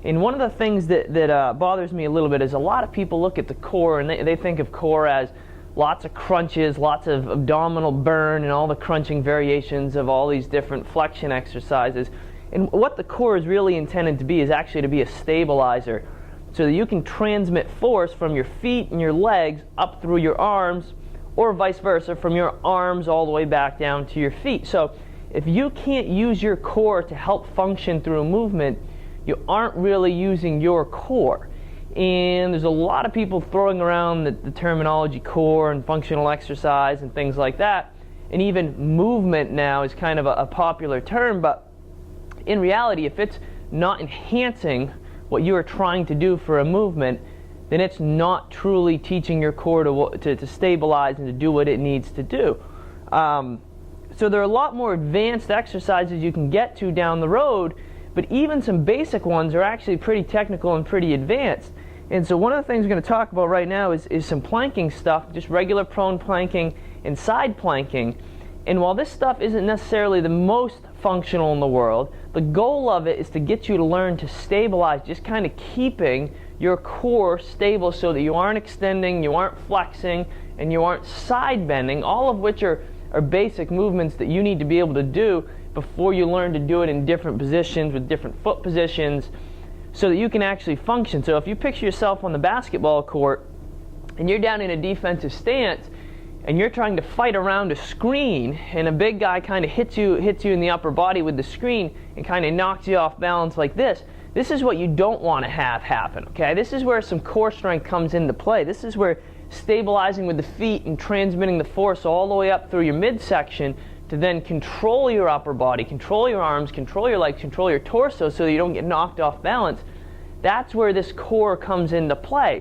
And one of the things that bothers me a little bit is a lot of people look at the core and they think of core as lots of crunches, lots of abdominal burn, and all the crunching variations of all these different flexion exercises. And what the core is really intended to be is actually to be a stabilizer, so that you can transmit force from your feet and your legs up through your arms, or vice versa, from your arms all the way back down to your feet. So if you can't use your core to help function through a movement, you aren't really using your core. And there's a lot of people throwing around the terminology core and functional exercise and things like that. And even movement now is kind of a popular term, but in reality, if it's not enhancing what you are trying to do for a movement, then it's not truly teaching your core to stabilize and to do what it needs to do. So there are a lot more advanced exercises you can get to down the road, but even some basic ones are actually pretty technical and pretty advanced. And so one of the things we're going to talk about right now is some planking stuff, just regular prone planking and side planking. And while this stuff isn't necessarily the most functional in the world, the goal of it is to get you to learn to stabilize, just kind of keeping your core stable so that you aren't extending, you aren't flexing, and you aren't side bending, all of which are basic movements that you need to be able to do before you learn to do it in different positions with different foot positions so that you can actually function. So if you picture yourself on the basketball court and you're down in a defensive stance and you're trying to fight around a screen and a big guy kind of hits you in the upper body with the screen and kind of knocks you off balance like this, this is what you don't want to have happen, okay? This is where some core strength comes into play. This is where stabilizing with the feet and transmitting the force all the way up through your midsection to then control your upper body, control your arms, control your legs, control your torso so that you don't get knocked off balance. That's where this core comes into play.